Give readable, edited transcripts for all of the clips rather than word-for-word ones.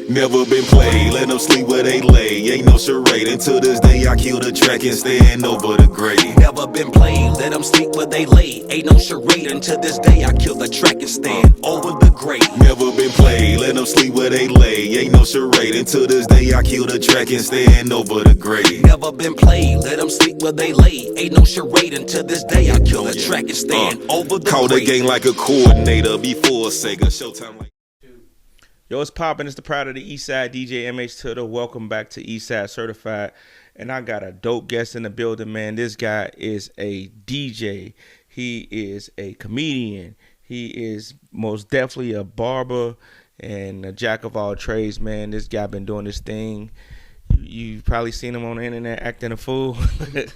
Never been played, let them sleep where they lay. Ain't no charade. Until this day, I kill the track and stand over the grave. Never been played, let them sleep where they lay. Ain't no charade. Until this day, I kill the track and stand over the grave. Never been played, let them sleep where they lay. Ain't no charade. Until this day, I kill the track and stand over the grave. Never been played, let them sleep where they lay. Ain't no charade. Until this day, I kill the track and stand over the Call grave. the game like a coordinator before Sega. Showtime like. Yo, it's poppin'. It's the Proud of the Eastside DJ MH Tutter. Welcome back to Eastside Certified. And I got a dope guest in the building, man. This guy is a DJ. He is a comedian. He is most definitely a barber and a jack of all trades, man. This guy been doing this thing. You've probably seen him on the internet acting a fool. And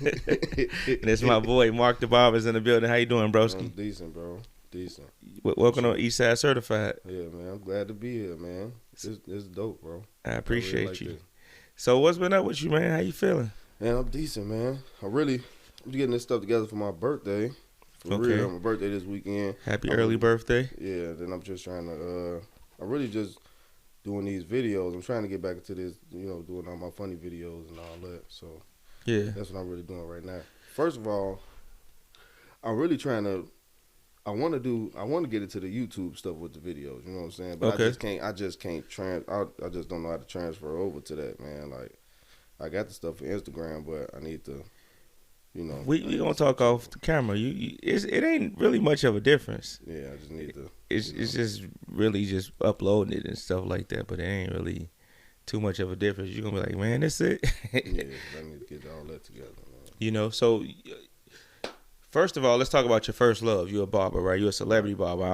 it's my boy, Mark the Barber's in the building. How you doing, broski? I'm decent, bro. Decent. Welcome to Eastside Certified. Yeah, man. I'm glad to be here, man. This dope, bro. I appreciate like you. this. So what's been up with you, man? How you feeling? Man, I'm decent, man. I'm getting this stuff together for my birthday. For real, my birthday this weekend. Happy early birthday. Yeah, then I'm just trying to, I'm really just doing these videos. I'm trying to get back into this, doing all my funny videos and all that. So Yeah. that's what I'm really doing right now. First of all, I'm really trying to, I want to get into the YouTube stuff with the videos, you know what I'm saying? But Okay. I just can't I just don't know how to transfer over to that, man. Like, I got the stuff for Instagram, but I need to, We gonna talk off the camera. It ain't really much of a difference. Yeah, I just need to. It's just really just uploading it and stuff like that, but it ain't really too much of a difference. You're gonna be like, man, that's it. Yeah, I need to get all that together, man. So first of all, let's talk about your first love. You're a barber, right? You're a celebrity barber.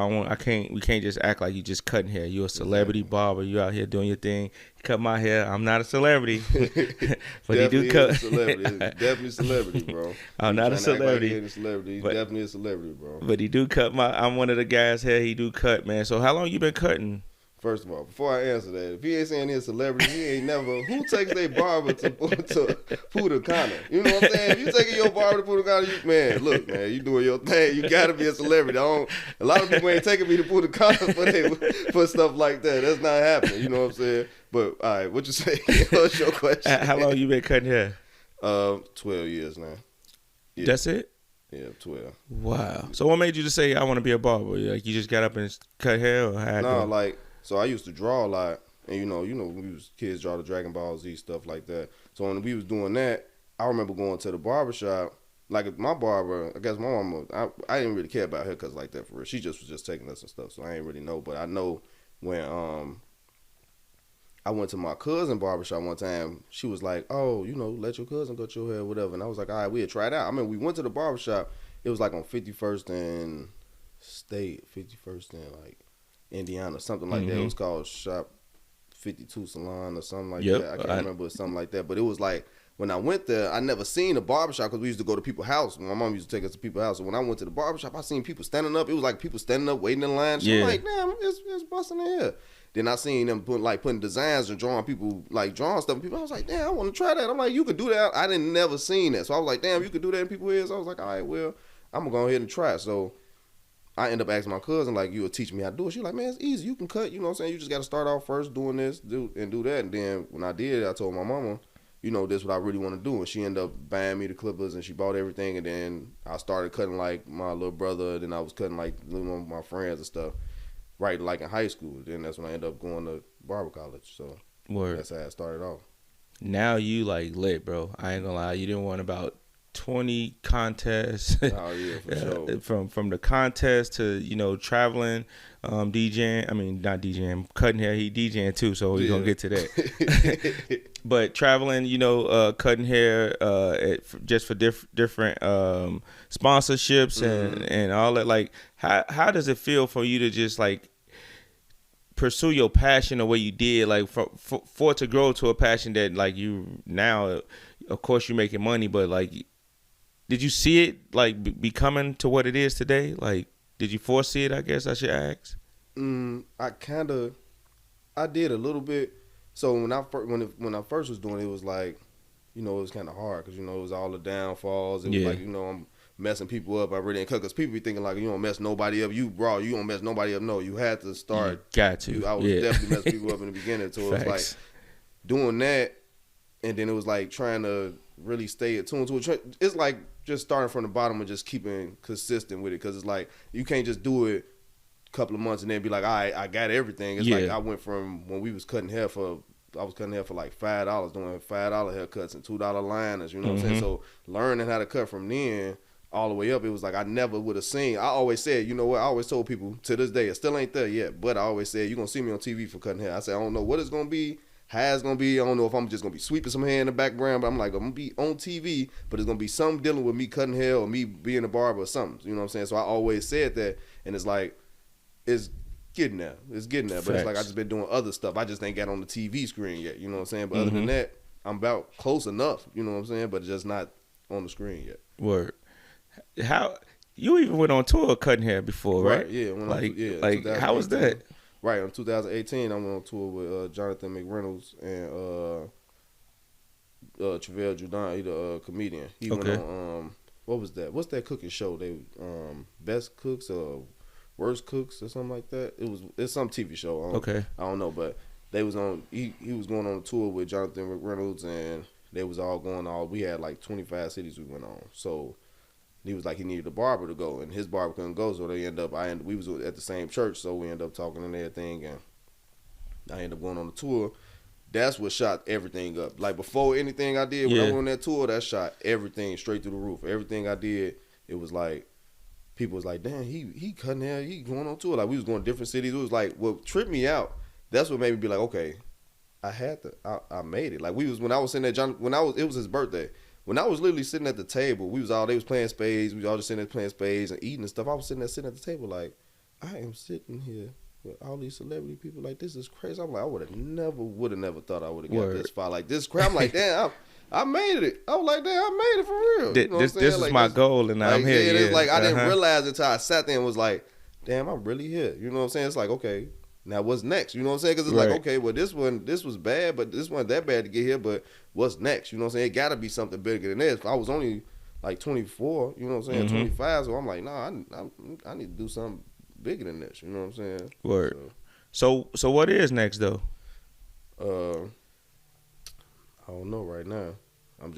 We can't just act like you just cutting hair. You're a celebrity barber. You out here doing your thing. You cut my hair. I'm not a celebrity, but he do cut. Celebrity. Definitely celebrity, bro. I'm not a celebrity. He's definitely a celebrity, bro. But he do cut I'm one of the guys hair. He do cut, man. So how long you been cutting? First of all, before I answer that, if he ain't saying he's a celebrity, he ain't never. Who takes their barber to Punta? You know what I'm saying? If you taking your barber to Punta, man, look, man, you doing your thing. You gotta be a celebrity. A lot of people ain't taking me to Punta for stuff like that. That's not happening. You know what I'm saying? But all right, what you say? What's your question? How long you been cutting hair? 12 years now. Yeah. That's it? Yeah, 12. Wow. So what made you to say I want to be a barber? Like you just got up and cut hair, or how? No, like. So I used to draw a lot, and you know, when we was kids, draw the Dragon Ball Z stuff like that. So when we was doing that, I remember going to the barber shop. Like my barber, I guess my mama, I didn't really care about haircuts like that for real. She just was just taking us and stuff, so I didn't really know. But I know when I went to my cousin barbershop one time, she was like, "Oh, let your cousin cut your hair, whatever." And I was like, "All right, we'll try it out." I mean, we went to the barbershop. It was like on 51st and State, 51st and like Indiana, something like that. It was called Shop 52 Salon or something like that. I can't remember. It was something like that. But it was like, when I went there, I never seen a barbershop because we used to go to people's house. My mom used to take us to people's house. So when I went to the barbershop, I seen people standing up. It was like people standing up, waiting in line. So I'm like, damn, it's busting in here. Then I seen them putting designs and drawing people, like drawing stuff. And people, I was like, damn, I want to try that. I'm like, you could do that. I didn't never seen that. So I was like, damn, you could do that in people's ears. I was like, all right, well, I'm going to go ahead and try it. So I end up asking my cousin, like, you will teach me how to do it. She's like, man, it's easy. You can cut, you know what I'm saying? You just got to start off first doing this, do that. And then when I did, I told my mama, this is what I really want to do. And she ended up buying me the clippers, and she bought everything. And then I started cutting like my little brother. Then I was cutting like my friends and stuff, right, like in high school. Then that's when I ended up going to barber college. So that's how I started off. Now you like lit, bro. I ain't gonna lie. You didn't want about 20 contests. Oh yeah, for sure. From the contest to traveling, DJing. I mean, not DJing, cutting hair. He DJing too, so we're gonna get to that. But traveling, cutting hair, just for different sponsorships and all that. Like, how does it feel for you to just like pursue your passion the way you did, like for it to grow to a passion that like you now, of course you're making money, but like, did you see it like becoming to what it is today? Like, did you foresee it? I guess I should ask. I did a little bit. So when I first was doing it, it was like, it was kind of hard because it was all the downfalls. It was like, I'm messing people up. I really ain't because people be thinking like you don't mess nobody up. You don't mess nobody up. No, you had to start. You got to. I was definitely messing people up in the beginning. So it was like doing that, and then it was like trying to really stay attuned to it. It's like just starting from the bottom and just keeping consistent with it, because it's like you can't just do it a couple of months and then be like, all right, I got everything. It's like I went from when we was cutting hair for. I was cutting hair for like $5, doing $5 haircuts and $2 liners. You know what I'm saying? So learning how to cut from then all the way up, it was like I never would have seen. I always said, you know what? I always told people to this day, it still ain't there yet, but I always said, you're going to see me on TV for cutting hair. I said, I don't know what it's going to be, how it's going to be. I don't know if I'm just going to be sweeping some hair in the background, but I'm like, I'm going to be on TV, but it's going to be something dealing with me cutting hair or me being a barber or something. You know what I'm saying? So I always said that, and it's like, it's getting there. It's getting there. But it's like I just been doing other stuff. I just ain't got on the TV screen yet. You know what I'm saying? But other than that, I'm about close enough. You know what I'm saying? But just not on the screen yet. Word. How you even went on tour cutting hair before, right? Yeah. Like how was that? Right. In 2018, I went on tour with Jonathan McReynolds and Travell Judon. He's a comedian. He went on what was that? What's that cooking show? They Best Cooks or Worst Cooks or something like that. It's some TV show. I don't know, but they was on. He was going on a tour with Jonathan McReynolds, and they was all going all. We had like 25 cities we went on. So he was like he needed a barber to go, and his barber couldn't go, so we was at the same church, so we ended up talking and everything, and I ended up going on the tour. That's what shot everything up. Like before anything I did, when I went on that tour, that shot everything straight through the roof. Everything I did, it was like. People was like, damn, he cutting hair, he going on tour. Like we was going to different cities. It was like what tripped me out. That's what made me be like, okay, I made it. Like when I was sitting there, it was his birthday. When I was literally sitting at the table, they was playing spades. We was all just sitting there playing spades and eating and stuff. I was sitting at the table like, I am sitting here with all these celebrity people. Like this is crazy. I'm like, I would have never thought I would have got this far. Like this crap. I'm like, damn. I made it. I was like, damn, I made it for real. You know this is my goal, and I'm here. It's like I didn't realize it until I sat there and was like, damn, I'm really here. You know what I'm saying? It's like, okay, now what's next? You know what I'm saying? Because it's like, okay, well, this was bad, but this wasn't that bad to get here, but what's next? You know what I'm saying? It got to be something bigger than this. I was only like 24, you know what I'm saying, 25, so I'm like, nah, I need to do something bigger than this. You know what I'm saying? Word. So what is next, though? I don't know right now. I'm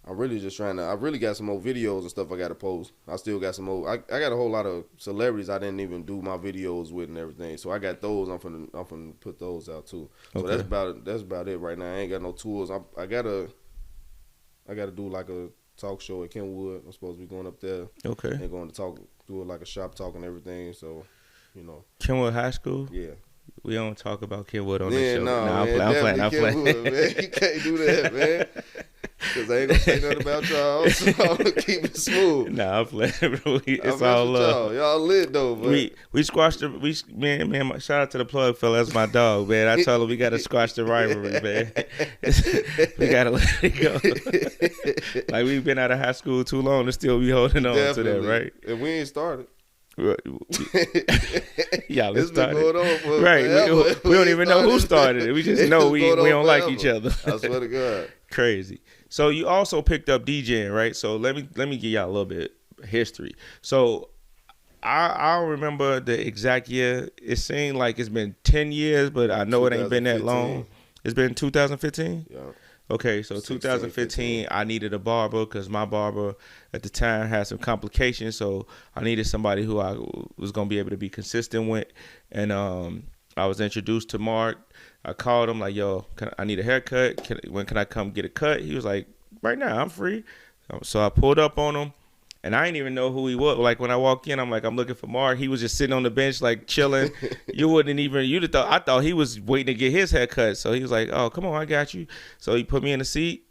really just trying to. I really got some more videos and stuff I got to post. I still got some more. I got a whole lot of celebrities I didn't even do my videos with and everything. So I got those. I'm finna put those out too. So that's about it right now. I ain't got no tours. I gotta do like a talk show at Kenwood. I'm supposed to be going up there. Okay. And going to do like a shop talk and everything. So, you know. Kenwood High School. Yeah. We don't talk about Kenwood on the show. I'm playing. Man. You can't do that, man. Because I ain't going to say nothing about y'all, so I'm going to keep it smooth. Nah, I'm playing, bro. It's all love. Y'all lit, though, man. We squashed man, shout out to the plug fella. That's my dog, man. I told him we got to squash the rivalry, man. We got to let it go. Like, we've been out of high school too long to still be holding on to that, right? And we ain't started. Y'all it's started. Been going on for right. We don't even know who started it. We just know we don't like each other. I swear to God. Crazy. So you also picked up DJing, right? So let me give y'all a little bit of history. So I don't remember the exact year. It seemed like it's been 10 years, but I know it ain't been that long. It's been 2015? Yeah. Okay, so 2015, I needed a barber because my barber at the time had some complications, so I needed somebody who I was going to be able to be consistent with. And I was introduced to Mark. I called him like, yo, I need a haircut. When can I come get a cut? He was like, right now, I'm free. So I pulled up on him. And I didn't even know who he was. Like, when I walk in, I'm like, I'm looking for Mark. He was just sitting on the bench, like, chilling. I thought he was waiting to get his hair cut. So he was like, oh, come on, I got you. So he put me in the seat.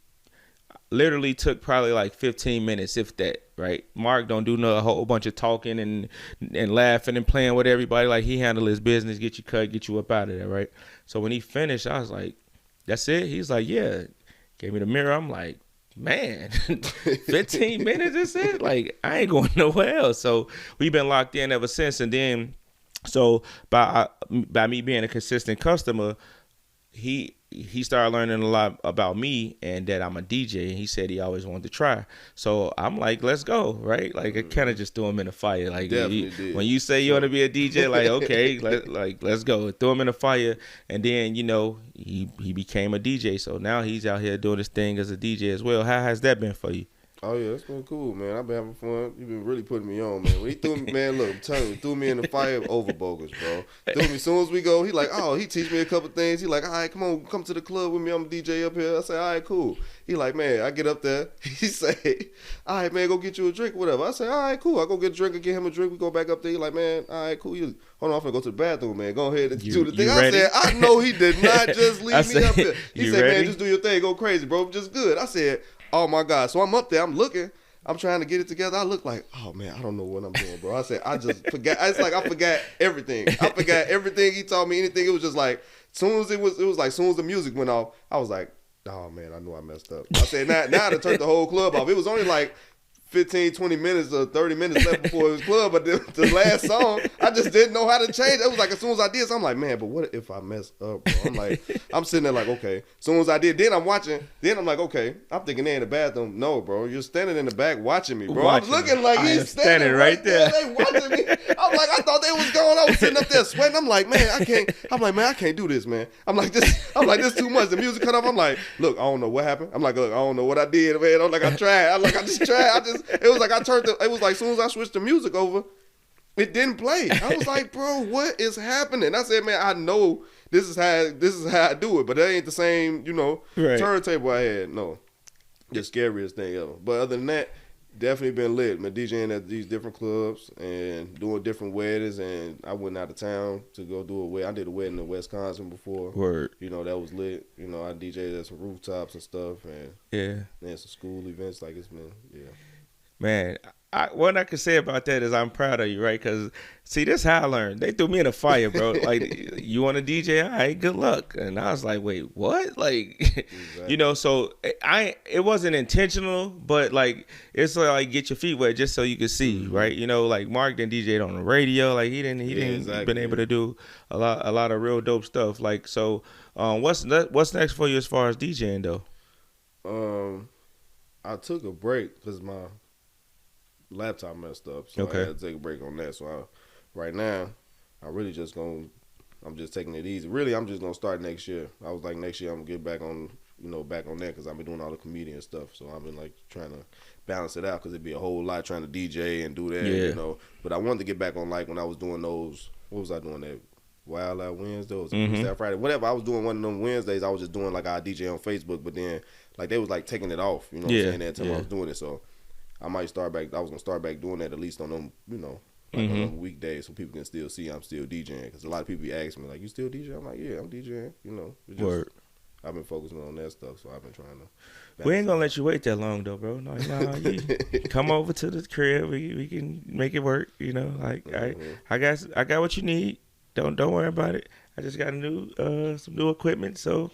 Literally took probably like 15 minutes, if that, right? Mark don't do a whole bunch of talking and laughing and playing with everybody. Like, he handled his business, get you cut, get you up out of there, right? So when he finished, I was like, that's it? He's like, yeah. Gave me the mirror. I'm like, man, 15 minutes is it? Like, I ain't going nowhere else. So we've been locked in ever since. And then, so by me being a consistent customer, he started learning a lot about me and that I'm a DJ, and he said he always wanted to try. So I'm like, let's go, right? Like I kind of just threw him in the fire. Like when you say you want to be a DJ, like okay, let's go. Threw him in the fire, and then he became a DJ. So now he's out here doing his thing as a DJ as well. How has that been for you? Oh yeah, it's been cool, man. I've been having fun. You've been really putting me on, man. When he threw me, man, look, I'm telling you, threw me in the fire over bogus, bro. Threw me as soon as we go. He like, oh, he teach me a couple things. He like, all right, come to the club with me. I'm a DJ up here. I say, all right, cool. He like, man, I get up there. He say, all right, man, go get you a drink, whatever. I say, all right, cool. I go get a drink and get him a drink. We go back up there. He like, man, all right, cool. Hold on, I'm gonna go to the bathroom, man. Go ahead and do the thing. I said, I know he did not just leave me up here. He said, man, just do your thing. Go crazy, bro. Just good. I said, oh my God. So I'm up there. I'm looking. I'm trying to get it together. I look like, oh man, I don't know what I'm doing, bro. I said, I just forgot. It's like I forgot everything. I forgot everything he taught me. Anything. It was just like, soon as the music went off, I was like, oh man, I knew I messed up. I said, now I turned the whole club off. It was only like 15, 20 minutes or 30 minutes left before his club, but the last song, I just didn't know how to change it. It was like as soon as I did, so I'm like, man, but what if I mess up, bro? I'm sitting there like, okay. As soon as I did, then I'm watching, then I'm like, okay. I'm thinking they're in the bathroom. No, bro, you're standing in the back watching me, bro. I'm looking like he's standing right there. They watching me. I'm like, I thought they was going. I was sitting up there sweating. I'm like, man, I can't do this, man. I'm like, this too much. The music cut off. I'm like, look, I don't know what happened. I'm like, look, I don't know what I did, man. I'm like, I tried. I just tried. It was like it was like as soon as I switched the music over, it didn't play. I was like, bro, what is happening? I said, man, I know this is how I do it, but that ain't the same, turntable I had. No. The scariest thing ever. But other than that, definitely been lit. Man, DJing at these different clubs and doing different weddings, and I went out of town to go do a wedding. I did a wedding in Wisconsin before. Word. That was lit. I DJed at some rooftops and stuff, and some school events. Like it's been, Man, what I can say about that is I'm proud of you, right? Because, see, this is how I learned. They threw me in a fire, bro. Like, you want to DJ? All right, good luck. And I was like, wait, what? Like, exactly. So it wasn't intentional, but, like, it's like get your feet wet just so you can see, right? Like, Mark didn't DJ on the radio. Like, he didn't exactly. been able to do a lot of real dope stuff. Like, so what's next for you as far as DJing, though? I took a break because my laptop messed up, so I had to take a break on that. So right now, I'm just taking it easy. Really, I'm just gonna start next year. I was like, next year I'm gonna get back on that because I've been doing all the comedian stuff. So I've been like trying to balance it out because it'd be a whole lot trying to DJ and do that, But I wanted to get back on like when I was doing those. What was I doing that? Wild Out Wednesday or Freestyle Friday, whatever. I was doing one of them Wednesdays. I was just doing like our DJ on Facebook, but then like they was like taking it off. What I'm saying? That time I was doing it, so. I might start back. I was gonna start back doing that at least on them, on them weekdays, so people can still see I'm still DJing. Because a lot of people be asking me like, "You still DJ?" I'm like, "Yeah, I'm DJing." Word. I've been focusing on that stuff, so I've been trying to. We ain't gonna let you wait that long though, bro. No, you come over to the crib. We can make it work. I got what you need. Don't worry about it. I just got some new equipment, so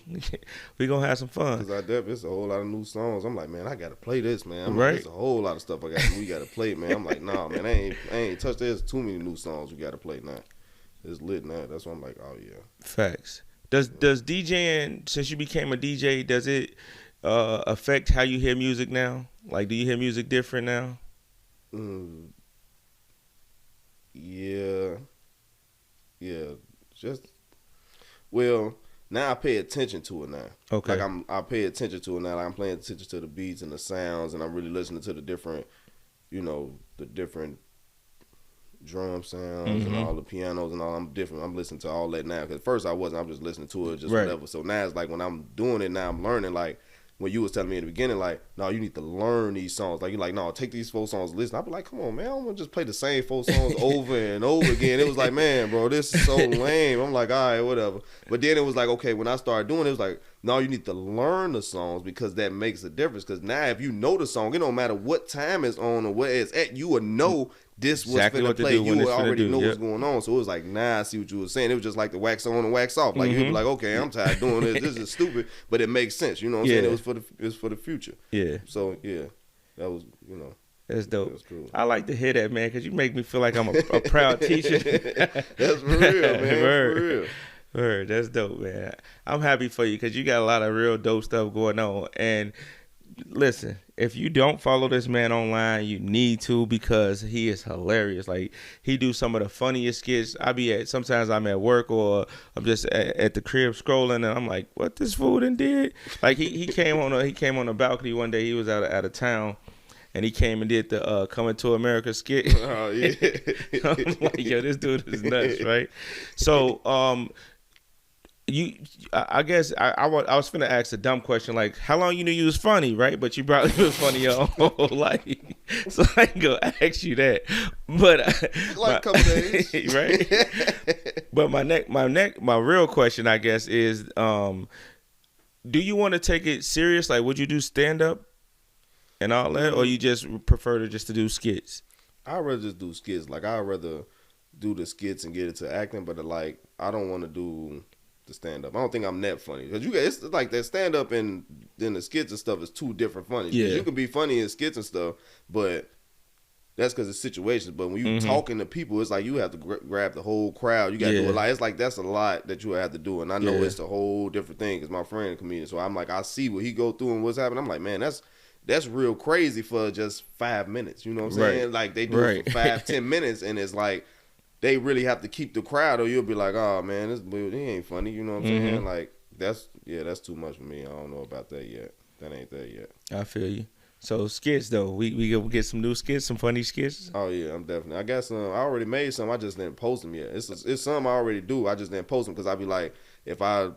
we gonna have some fun. Cause it's a whole lot of new songs. I'm like, man, I gotta play this, man. Right. There's a whole lot of stuff we gotta play, man. I'm like, nah, man, I ain't touched. There's too many new songs we gotta play now. It's lit now. That's why I'm like, oh yeah. Facts. Does DJing, since you became a DJ, does it affect how you hear music now? Like, do you hear music different now? Yeah. Well, now I pay attention to it now. Okay. Like I pay attention to it now. Like I'm paying attention to the beats and the sounds, and I'm really listening to the different, the different drum sounds and all the pianos and all. I'm listening to all that now. Cause at first I wasn't. I'm just listening to it, just whatever. So now it's like when I'm doing it now, I'm learning. Like when you was telling me in the beginning, like, no, you need to learn these songs. Like you're like, no, take these 4 songs, listen. I'd be like, come on, man, I don't want to just play the same 4 songs over and over again. It was like, man, bro, this is so lame. I'm like, all right, whatever. But then it was like, okay, when I started doing it, it was like, no, you need to learn the songs because that makes a difference. Because now if you know the song, it don't matter what time it's on or where it's at, you will know this was exactly finna play. You would already know yep. what's going on. So it was like, nah, I see what you were saying. It was just like the wax on and wax off. Like you'd be like, okay, I'm tired of doing this. This is stupid, but it makes sense. You know what I'm saying? It was for the future. Yeah. So yeah, that was That's dope. That's cool. I like to hear that, man, because you make me feel like I'm a proud teacher. That's for real, man. For real. Word, that's dope, man. I'm happy for you because you got a lot of real dope stuff going on. And listen, if you don't follow this man online, you need to because he is hilarious. Like he do some of the funniest skits. Sometimes I'm at work or I'm just at the crib scrolling and I'm like, what this fool done did? Like he came on a balcony one day. He was out of town. And he came and did the Coming to America skit. Oh yeah. I'm like, yo, this dude is nuts, right? So, I guess I was finna ask a dumb question, like how long you knew you was funny, right? But you probably was funny your whole life, so I ain't gonna ask you that. But like a couple days, right? But my real question, I guess, is, do you want to take it serious? Like, would you do stand up and all that, or you just prefer to do skits? I'd rather just do skits. Like I'd rather do the skits and get into acting, but like I don't want to do the stand up. I don't think I'm that funny because it's like that stand up and then the skits and stuff is two different funny. Yeah, you can be funny in skits and stuff, but that's because it's situations. But when you talking to people, it's like you have to grab the whole crowd. You got to do a lot. It's like that's a lot that you have to do, and I know it's a whole different thing because my friend is a comedian, so I'm like I see what he go through and what's happening. I'm like, man, that's real crazy for just 5 minutes. You know what I'm saying? Right. Like they do it for 5-10 minutes, and it's like they really have to keep the crowd, or you'll be like, oh man, this dude, he ain't funny. You know what I'm saying? Like that's too much for me. I don't know about that yet. That ain't that yet. I feel you. So skits though, we gonna get some new skits, some funny skits. Oh yeah, I'm definitely. I got some. I already made some. I just didn't post them yet. It's some I already do. I just didn't post them because I be like, if I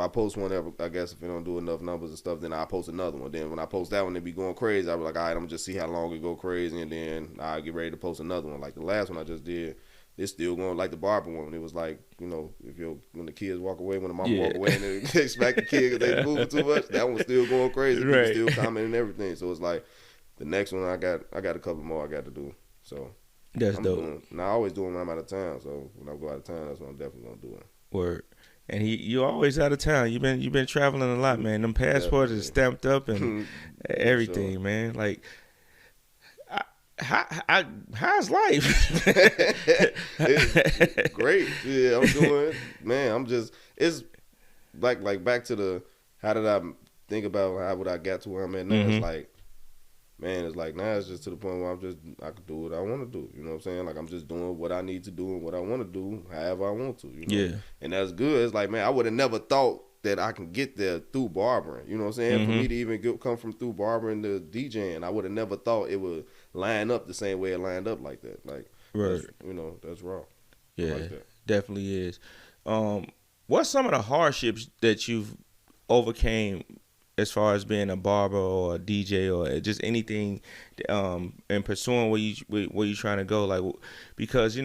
post one, I guess if it don't do enough numbers and stuff, then I post another one. Then when I post that one, it be going crazy. I be like, all right, I'm gonna just see how long it go crazy, and then I get ready to post another one. Like the last one I just did, it's still going like the barber one. It was like, you know, when the kids walk away, when the mama walk away, and they smack the kid because they moving too much. That one's still going crazy. People still commenting and everything. So it's like the next one I got a couple more I got to do. So that's dope. I always do them when I'm out of town. So when I go out of town, that's what I'm definitely gonna do it. Word. And you always out of town. You've been traveling a lot, man. Them passports is stamped up and everything, sure. Man. Like, how's life? It's great. Yeah, I'm doing. Man, I'm just. It's like back to the. How did I think about how would I got to where I'm at now? It's like, man, it's like now it's just to the point where I can do what I want to do. You know what I'm saying? Like I'm just doing what I need to do and what I want to do, however I want to. You know? Yeah. And that's good. It's like, man, I would have never thought that I can get there through barbering. You know what I'm saying? For me to even come from through barbering to DJing, I would have never thought it would line up the same way it lined up like that. Like, right. That's raw. Yeah, like that. Definitely is. What's some of the hardships that you've overcame as far as being a barber or a DJ or just anything, and pursuing where you trying to go? Like, because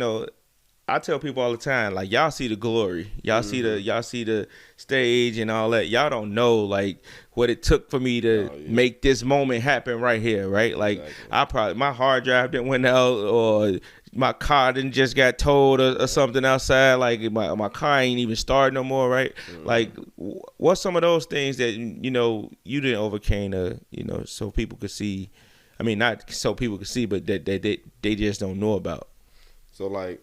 I tell people all the time, like, y'all see the glory, y'all see the stage and all that. Y'all don't know like what it took for me to make this moment happen right here, right? Like, exactly. My hard drive didn't went out, or my car didn't just got towed or something outside. Like my car ain't even started no more, right? Like, what's some of those things that you didn't overcame to so people could see? I mean, not so people could see, but that they just don't know about. So like,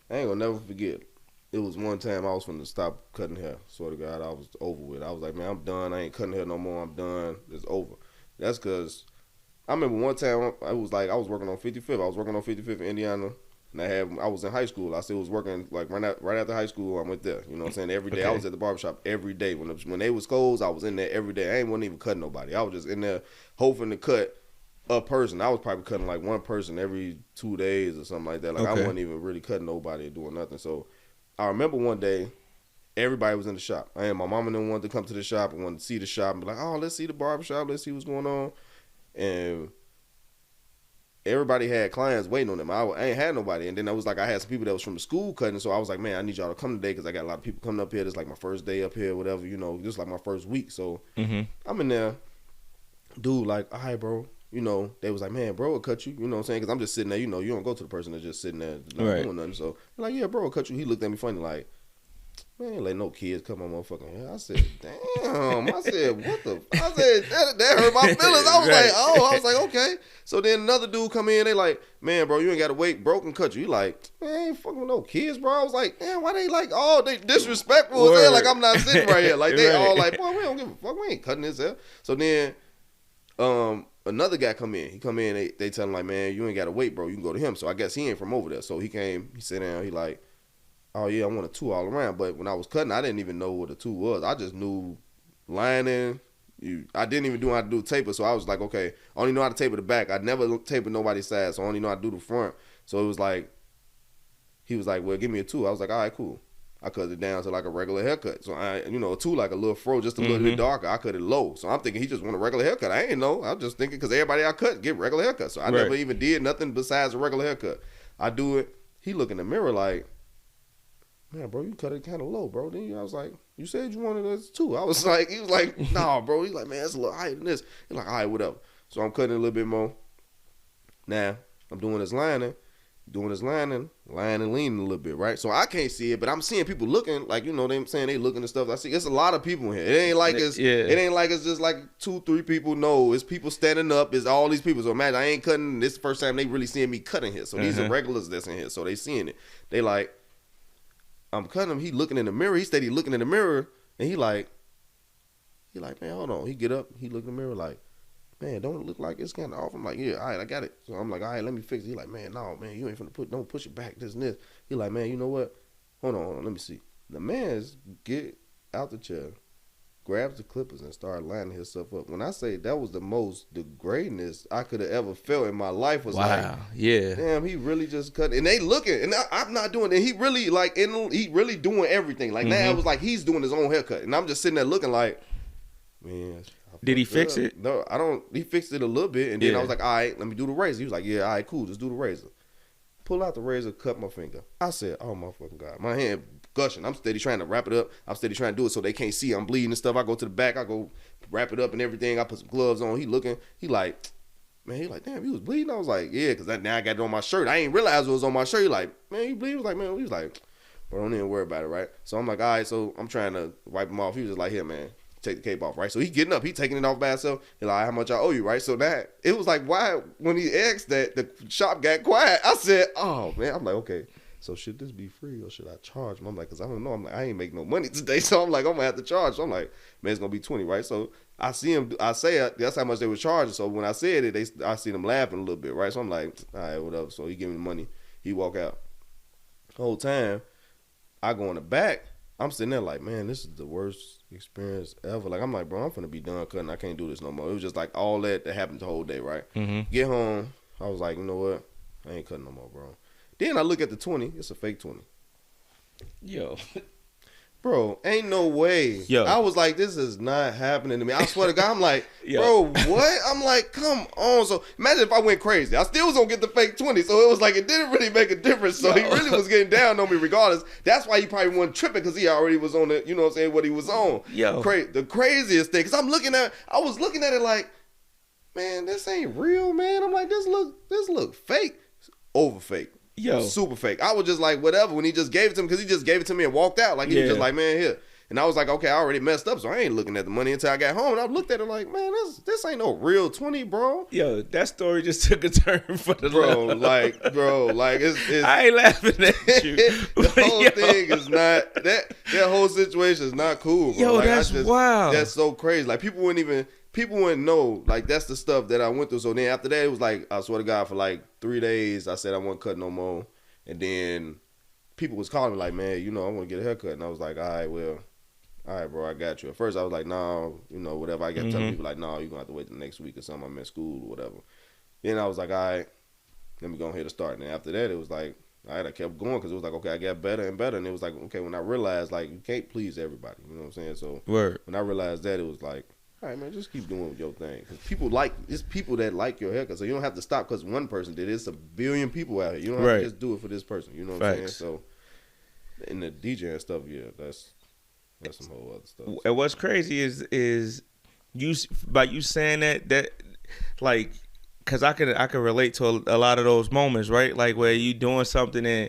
I ain't gonna never forget. It was one time I was finna stop cutting hair. Swear to God, I was over with. I was like, man, I'm done. I ain't cutting hair no more. I'm done. It's over. That's because I remember one time I was working on 55th. I was working on 55th in Indiana, and I was in high school. I still was working like right after high school. I went there. You know what I'm saying? Every day. Okay. I was at the barbershop every day. When they was closed, I was in there every day. I wasn't even cutting nobody. I was just in there hoping to cut a person. I was probably cutting like one person every 2 days or something like that. Like, okay. I wasn't even really cutting nobody or doing nothing. So I remember one day, everybody was in the shop. My mom and them wanted to come to the shop and wanted to see the shop and be like, oh, let's see the barbershop. Let's see what's going on. And everybody had clients waiting on them. I ain't had nobody. And then I was like, I had some people that was from the school cutting. So I was like, man, I need y'all to come today because I got a lot of people coming up here. This is like my first day up here, whatever, just like my first week. So I'm in there. Dude, like, all right, bro. They was like, man, bro will cut you. You know what I'm saying? Because I'm just sitting there. You don't go to the person that's just sitting there not doing nothing. So, like, yeah, bro will cut you. He looked at me funny like, man, ain't let no kids come on motherfucking hair. I said, damn. I said, what the? I said, that hurt my feelings. I was Right. like, oh, I was like, okay. So then another dude come in, they like, man, bro, you ain't got to wait, bro, can cut you. You like, man, I ain't fucking with no kids, bro. I was like, damn, why they like, oh, they disrespectful as hell, like I'm not sitting right here. Like they Right. all like, boy, we don't give a fuck, we ain't cutting this hair. So then another guy come in. He come in, they tell him like, man, you ain't got to wait, bro. You can go to him. So I guess he ain't from over there. So he came, he sat down, he like, oh yeah, I want a 2 all around. But when I was cutting, I didn't even know what a 2 was. I just knew lining. I didn't even know how to do taper. So I was like, okay, I only know how to taper the back. I never tapered nobody's side, so I only know how to do the front. So it was like, he was like, well, give me a 2. I was like, all right, cool. I cut it down to like a regular haircut. So I, a 2 like a little fro, just a little bit darker. I cut it low. So I'm thinking he just want a regular haircut. I ain't know. I'm just thinking because everybody I cut get regular haircuts. So I never even did nothing besides a regular haircut. I do it. He look in the mirror like, man, bro, you cut it kind of low, bro. Then I was like, you said you wanted this 2. I was like, he was like, nah, bro. He's like, man, it's a little higher than this. He's like, all right, whatever. So I'm cutting a little bit more. Now I'm doing this lining, lining, leaning a little bit, right? So I can't see it, but I'm seeing people looking, like, they saying they looking and stuff. I see it's a lot of people in here. It ain't like it's just like 2-3 people. No, it's people standing up. It's all these people. So imagine I ain't cutting. This is the first time they really seeing me cutting here. So these are regulars that's in here. So they seeing it. They like, I'm cutting him. He looking in the mirror. He said he looking in the mirror, and he like, man, hold on. He get up. He look in the mirror like, man, don't it look like it's kind of off? I'm like, yeah, all right, I got it. So I'm like, all right, let me fix it. He like, man, no, man, you ain't finna don't push it back, this and this. He like, man, you know what? Hold on, let me see. The man's get out the chair, grabs the clippers and started lining himself up. When I say that was the most degradingness I could have ever felt in my life was like, yeah, damn, he really just cut. And they looking, and I'm not doing it. He really like, he really doing everything. Like now it was like he's doing his own haircut, and I'm just sitting there looking like, man. Did he fix it? No, I don't. He fixed it a little bit, and then I was like, all right, let me do the razor. He was like, yeah, all right, cool, just do the razor. Pull out the razor, cut my finger. I said, oh my fucking God, my hand gushing. I'm steady trying to wrap it up. I'm steady trying to do it so they can't see I'm bleeding and stuff. I go to the back, I go wrap it up and everything. I put some gloves on. He looking, he like, damn, you was bleeding? I was like, yeah, because now I got it on my shirt. I ain't realize it was on my shirt. He like, man, you bleeding? He was like, bro, don't even worry about it, right? So I'm like, all right, so I'm trying to wipe him off. He was just like, here, man, take the cape off, right? So he getting up, he taking it off by himself. He's like, how much I owe you, right? So that, it was like, why, when he asked that, the shop got quiet. I said, oh, man. I'm like, okay, so should this be free or should I charge him? I'm like, because I don't know. I'm like, I ain't make no money today. So I'm like, I'm going to have to charge. So I'm like, man, it's going to be 20, right? So I see him, I say that's how much they were charging. So when I said it, I see them laughing a little bit, right? So I'm like, all right, whatever. So he give me the money. He walk out. The whole time, I go in the back. I'm sitting there like, man, this is the worst experience ever. Like, I'm like, bro, I'm finna be done cutting. I can't do this no more. It was just like all that happened the whole day, right? Get home, I was like, you know what? I ain't cutting no more, bro. Then I look at the 20. It's a fake 20. Yo. Bro, ain't no way. Yo. I was like, this is not happening to me. I swear to God, I'm like, Yo. bro, what? I'm like, come on. So imagine if I went crazy. I still was going to get the fake 20. So it was like, it didn't really make a difference. So he really was getting down on me regardless. That's why he probably wasn't tripping because he already was on it, you know what I'm saying, what he was on. Yo. The craziest thing. Because I was looking at it like, man, this ain't real, man. I'm like, this look fake. Over fake. Yo. Super fake. I was just like, whatever, when he just gave it to me, because he just gave it to me and walked out. Like, he was just like, man, here. And I was like, okay, I already messed up, so I ain't looking at the money until I got home. And I looked at it like, man, this ain't no real 20, bro. Yo, that story just took a turn for the love. Like, it's I ain't laughing at you. The whole thing is not, that whole situation is not cool, bro. Yo, like, that's wild. That's so crazy. Like, people wouldn't know, like, that's the stuff that I went through. So then after that, it was like, I swear to God, for like 3 days, I said I wasn't cutting no more. And then people was calling me like, man, I want to get a haircut. And I was like, all right, bro, I got you. At first, I was like, no, whatever. I kept telling people like, no, you're going to have to wait the next week or something. I'm in school or whatever. Then I was like, all right, let me go ahead and start. And after that, it was like, all right, I kept going because it was like, okay, I got better and better. And it was like, okay, when I realized, like, you can't please everybody. You know what I'm saying? So when I realized that, it was like, all right, man, just keep doing your thing. Because it's people that like your haircut. So you don't have to stop because one person did it. It's a billion people out here. You don't have to just do it for this person. You know what I'm saying? So in the DJ and stuff, yeah, that's some whole other stuff. And what's crazy is you by you saying that like, because I can relate to a lot of those moments, right? Like where you doing something and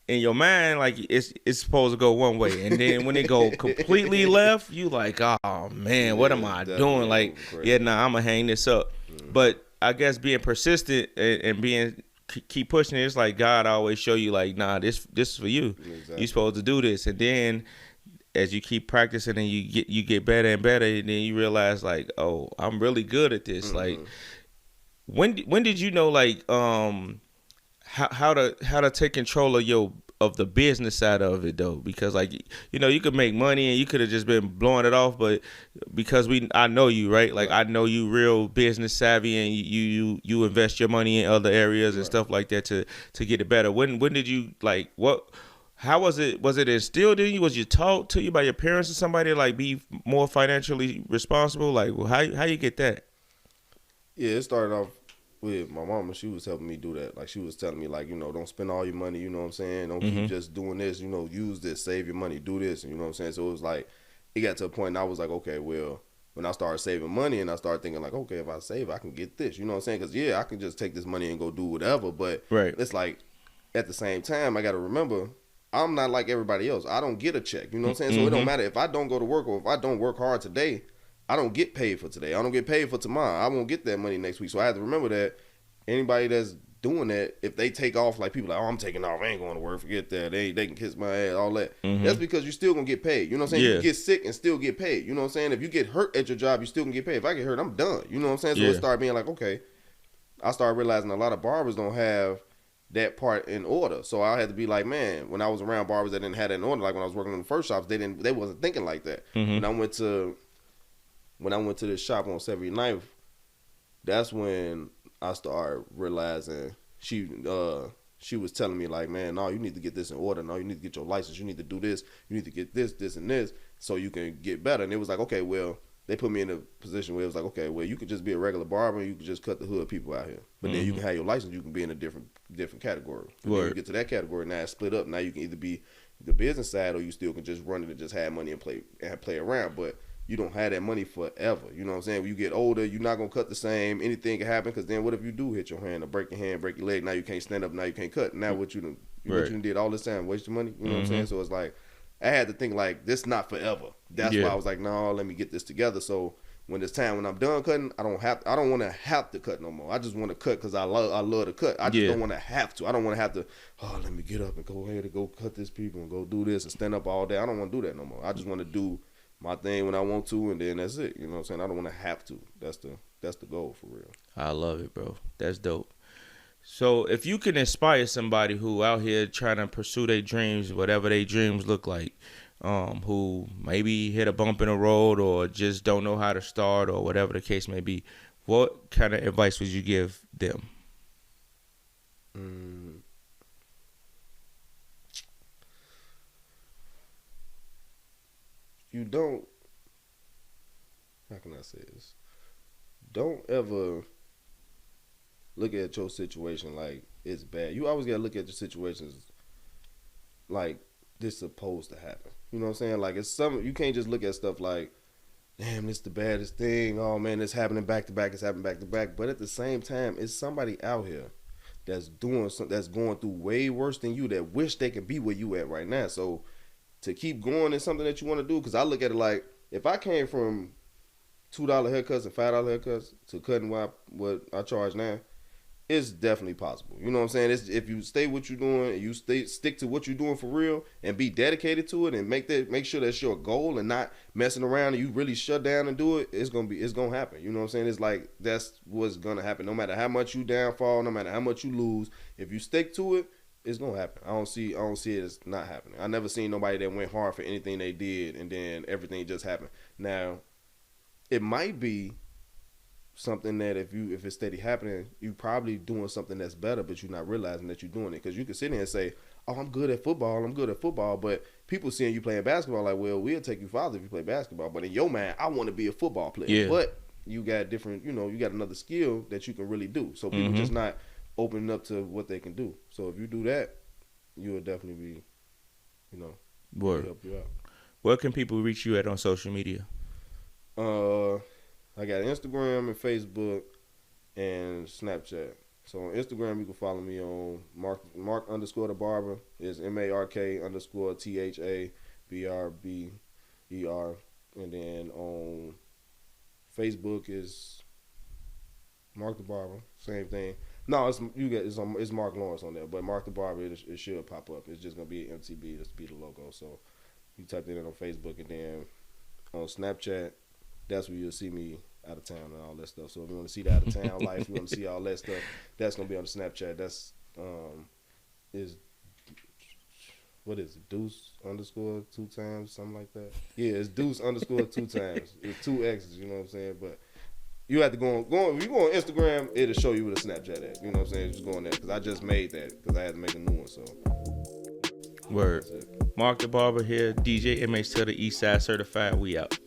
in your mind, like it's supposed to go one way, and then when it go completely left, you like, oh man, what am I doing? Like, yeah, nah, I'm gonna hang this up. But I guess being persistent and being keep pushing it, it's like God always show you like, nah, this is for you. Exactly. You supposed to do this, and then as you keep practicing and you get better and better, and then you realize like, oh, I'm really good at this. Like, when did you know like how to take control of the business side of it though? Because like, you know, you could make money and you could have just been blowing it off, but because I know you, right? Like, I know you real business savvy, and you invest your money in other areas and stuff like that to get it better. When did you like what? How was it? Was it instilled in you? Was you taught to you by your parents or somebody to like be more financially responsible? Like, well, how you get that? Yeah, it started off with my mama. She was helping me do that. Like, she was telling me, like, you know, don't spend all your money, you know what I'm saying? Don't keep just doing this, you know, use this, save your money, do this, and you know what I'm saying? So it was like, it got to a point and I was like, okay, well, when I started saving money and I started thinking like, okay, if I save, I can get this, you know what I'm saying? Because, yeah, I can just take this money and go do whatever, but it's like, at the same time, I got to remember, I'm not like everybody else. I don't get a check, you know what I'm saying? So it don't matter if I don't go to work or if I don't work hard today, I don't get paid for today. I don't get paid for tomorrow. I won't get that money next week. So I have to remember that anybody that's doing that, if they take off, like people like, oh, I'm taking off, I ain't going to work, forget that. They can kiss my ass, all that. That's because you're still going to get paid. You know what I'm saying? You can get sick and still get paid. You know what I'm saying? If you get hurt at your job, you still can get paid. If I get hurt, I'm done. You know what I'm saying? So it started being like, okay. I started realizing a lot of barbers don't have that part in order. So I had to be like, man, when I was around barbers that didn't have that in order, like when I was working in the first shops, they wasn't thinking like that. When I went to this shop on 79th, that's when I started realizing she was telling me like, man, no, you need to get this in order. No, you need to get your license. You need to do this. You need to get this, and this, so you can get better. And it was like, okay, well, they put me in a position where it was like, okay, well, you could just be a regular barber and you could just cut the hood people out here. But then you can have your license, you can be in a different category. When you get to that category, now it's split up. Now you can either be the business side or you still can just run it and just have money and play around. But you don't have that money forever. You know what I'm saying? When you get older, you're not going to cut the same. Anything can happen, because then what if you do hit your hand or break your hand, break your leg? Now you can't stand up, now you can't cut. Now what you did all this time, waste your money? You know what I'm saying? So it's like, I had to think like, this not forever. That's why I was like, no, let me get this together. So when it's time, when I'm done cutting, I don't want to have to cut no more. I just want to cut because I love to cut. I just don't want to have to. I don't want to have to, oh, let me get up and go ahead and go cut this people and go do this and stand up all day. I don't want to do that no more. I just want to do my thing when I want to, and then that's it. You know what I'm saying? I don't want to have to. That's the goal for real. I love it, bro. That's dope. So if you can inspire somebody who out here trying to pursue their dreams, whatever their dreams look like, who maybe hit a bump in the road or just don't know how to start or whatever the case may be, what kind of advice would you give them? You don't, how can I say this? Don't ever look at your situation like it's bad. You always gotta look at your situations like this supposed to happen. You know what I'm saying? Like, it's something, you can't just look at stuff like, damn, this the baddest thing. Oh man, it's happening back to back. It's happening back to back. But at the same time, it's somebody out here that's doing something, that's going through way worse than you, that wish they could be where you at right now. So to keep going is something that you want to do. Because I look at it like, if I came from $2 haircuts and $5 haircuts to cutting what I charge now, it's definitely possible. You know what I'm saying? If you stay what you're doing, and you stick to what you're doing for real, and be dedicated to it, and make sure that's your goal, and not messing around, and you really shut down and do it, it's gonna happen. You know what I'm saying? It's like, that's what's gonna happen. No matter how much you downfall, no matter how much you lose, if you stick to it, it's gonna happen. I don't see it as not happening. I never seen nobody that went hard for anything they did and then everything just happened. Now, it might be something that if it's steady happening, you probably doing something that's better, but you're not realizing that you're doing it. Because you can sit there and say, oh, I'm good at football, but people seeing you playing basketball like, well, we'll take you farther if you play basketball. But in your mind, I want to be a football player. Yeah. But you got different, you got another skill that you can really do. So people just not opening up to what they can do. So if you do that, you will definitely be, help you out. Where can people reach you at on social media? I got Instagram and Facebook and Snapchat. So on Instagram, you can follow me on Mark underscore the barber. Is MARK_THABRBER. And then on Facebook is Mark the Barber. Same thing. No, it's Mark Lawrence on there, but Mark the Barber, it should pop up. It's just gonna be MTB. Just be the logo. So you type it in on Facebook, and then on Snapchat, that's where you'll see me out of town and all that stuff. So if you want to see the out of town life, you want to see all that stuff, that's gonna be on the Snapchat. That's what is it? Deuce underscore 2 times, something like that. Yeah, it's Deuce underscore 2 times. It's 2 X's, you know what I'm saying? But you have to go on. If you go on Instagram, it'll show you where the Snapchat at. You know what I'm saying? Just go on there because I just made that because I had to make a new one. So Word. Mark the Barber here, DJ MH to the East Side Certified. We out.